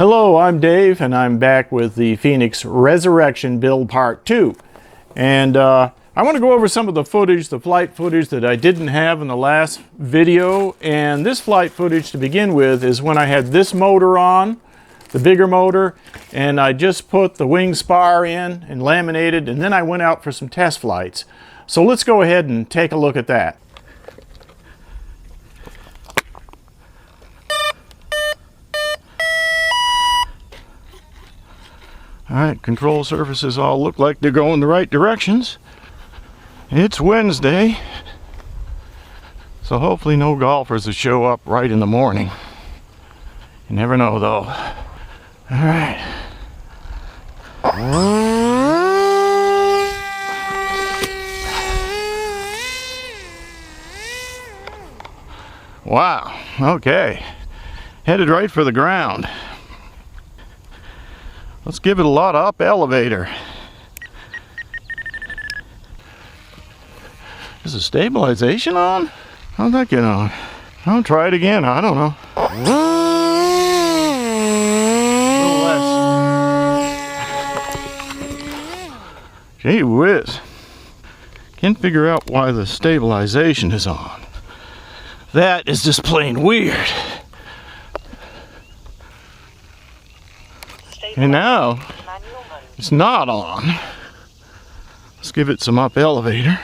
Hello, I'm Dave, and I'm back with the Phoenix Resurrection build part 2. And I want to go over some of the footage, the flight footage that I didn't have in the last video. And this flight footage to begin with is when I had this motor on, the bigger motor, and I just put the wing spar in and laminated, and then I went out for some test flights. So let's go ahead and take a look at that. Alright, control surfaces all look like they're going the right directions. It's Wednesday, so hopefully no golfers will show up right in the morning. You never know though. Alright. Wow, okay. Headed right for the ground. Let's give it a lot of up elevator. Is the stabilization on? How'd that get on? I'll try it again. I don't know. A little less. Gee whiz. Can't figure out why the stabilization is on. That is just plain weird. And now it's not on. Let's give it some up elevator.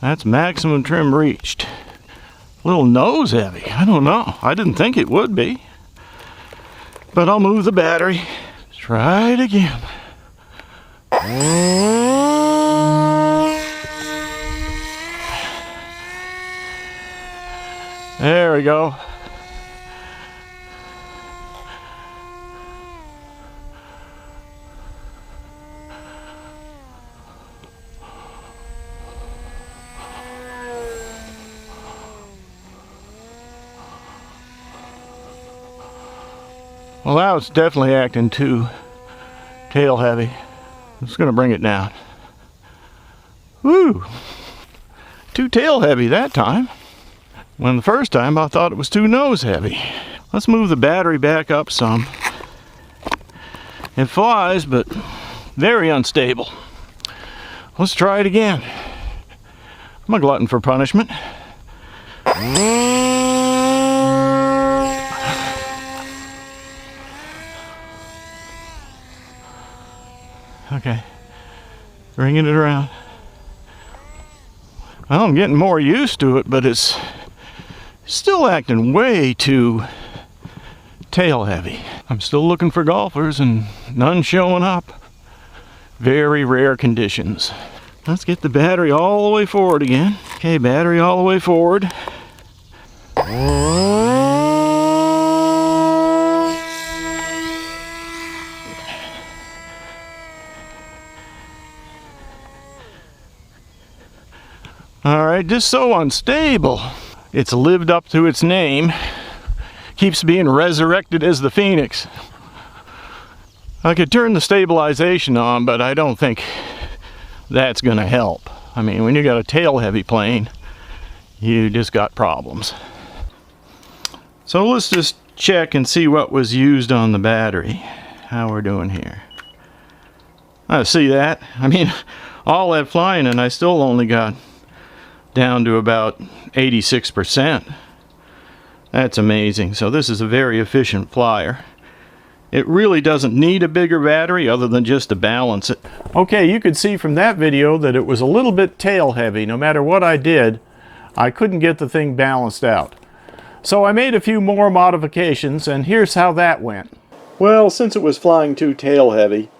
That's maximum trim reached. A little nose heavy. I don't know. I didn't think it would be. But I'll move the battery. Let's try it again. There we go. Well, now it's definitely acting too tail heavy. I'm just going to bring it down. Woo! Too tail heavy that time. When the first time I thought it was too nose heavy. Let's move the battery back up some. It flies, but very unstable. Let's try it again. I'm a glutton for punishment. Okay, bringing it around. Well, I'm getting more used to it, but it's still acting way too tail heavy. I'm still looking for golfers and none showing up. Very rare conditions. Let's get the battery all the way forward again. Okay, battery all the way forward. Alright, just so unstable. It's lived up to its name. Keeps being resurrected as the Phoenix. I could turn the stabilization on, but I don't think that's going to help. I mean, when you got a tail heavy plane, you just got problems. So let's just check and see what was used on the battery. How we're doing here. I see that. I mean, all that flying and I still only got down to about 86%. That's amazing. So this is a very efficient flyer. It really doesn't need a bigger battery other than just to balance it. Okay, you could see from that video that it was a little bit tail heavy. No matter what I did, I couldn't get the thing balanced out. So I made a few more modifications, and here's how that went. Well, since it was flying too tail heavy,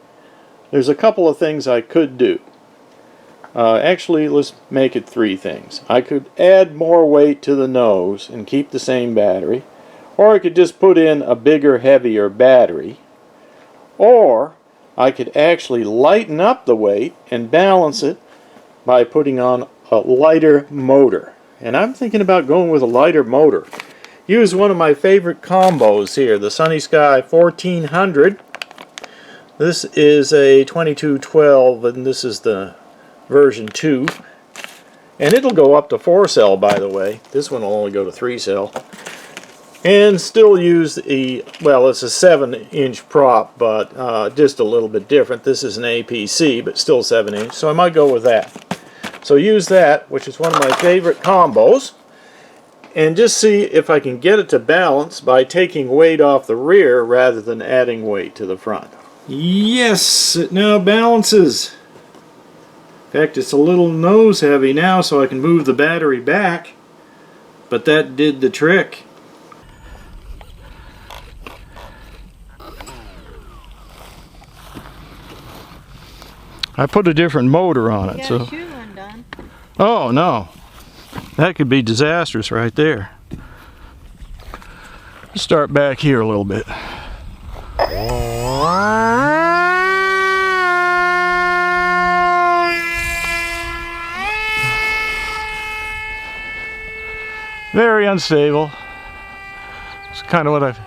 there's a couple of things I could do. Actually, let's make it 3 things. I could add more weight to the nose and keep the same battery, or I could just put in a bigger, heavier battery, or I could actually lighten up the weight and balance it by putting on a lighter motor. And I'm thinking about going with a lighter motor. Use one of my favorite combos here, the SunnySky 1400. This is a 2212, and this is the version 2, and it'll go up to 4 cell, by the way. This one will only go to 3 cell. and still use well, it's a 7-inch prop, but just a little bit different. This is an APC, but still 7-inch, so I might go with that. So use that, which is one of my favorite combos, and just see if I can get it to balance by taking weight off the rear rather than adding weight to the front. Yes, it now balances. In fact, it's a little nose heavy now, so I can move the battery back, but that did the trick. I put a different motor on it, so. Shoe undone. Oh no, that could be disastrous right there. Let's start back here a little bit. Very unstable. It's kind of what I've.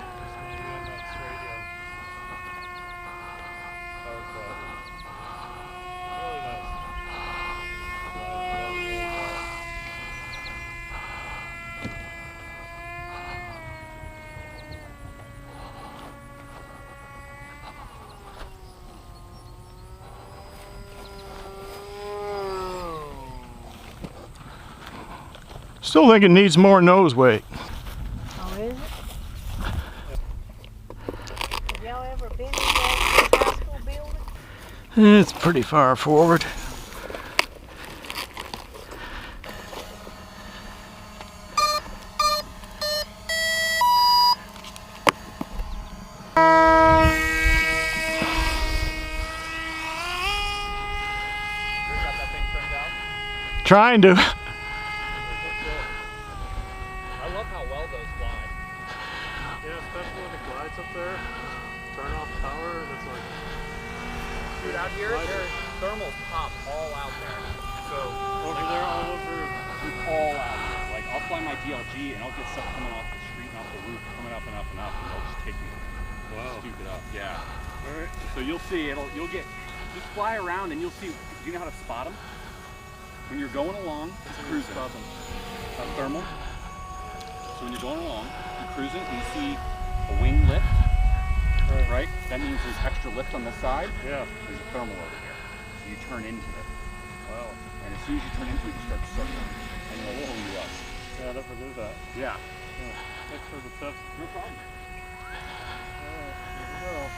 Still think it needs more nose weight. Oh, is it? Have y'all ever been in that high school building? It's pretty far forward. Trying to. Out here, there's thermals pop all out there. So over there, all over, all out there. Like I'll fly my DLG and I'll get stuff coming off the street and off the roof, coming up and up and up, and they'll just take me. Wow. Scoop it up. Yeah. All right. So you'll see. You'll get. Just fly around and you'll see. Do you know how to spot them? When you're going along, it's cruising. Spot them. A thermal. So when you're going along, you're cruising and you see a wing lift. Right? That means there's extra lift on the side. Yeah. There's a thermal over here. So you turn into it. Wow. And as soon as you turn into it, you start circling. And it'll roll you up. Yeah, I never knew that. Yeah. Thanks for the tip. No problem. Alright, here we go.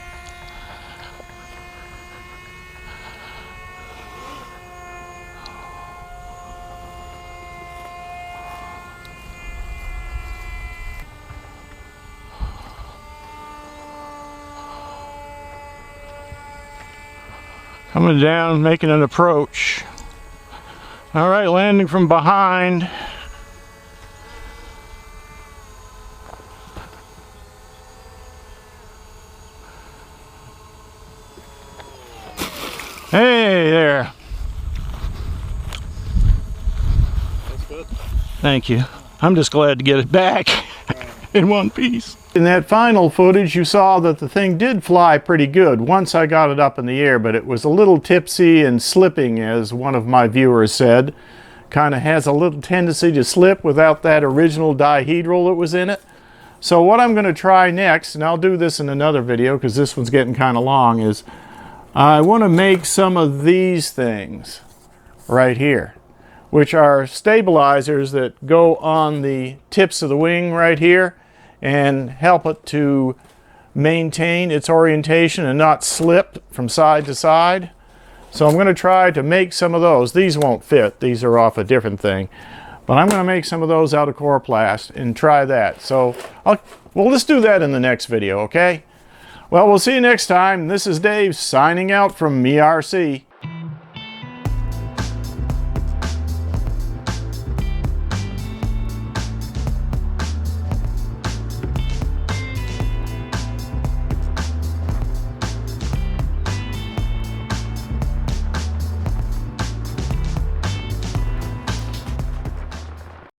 Coming down, making an approach. All right, landing from behind. Hey there. That's good. Thank you. I'm just glad to get it back in one piece. In that final footage, you saw that the thing did fly pretty good once I got it up in the air, but it was a little tipsy and slipping, as one of my viewers said. Kind of has a little tendency to slip without that original dihedral that was in it. So what I'm going to try next, and I'll do this in another video because this one's getting kind of long, is I want to make some of these things right here, which are stabilizers that go on the tips of the wing right here and help it to maintain its orientation and not slip from side to side. So I'm going to try to make some of those. These won't fit. These are off a different thing. But I'm going to make some of those out of Coroplast and try that. So well, let's do that in the next video, okay? Well, we'll see you next time. This is Dave signing out from ERC.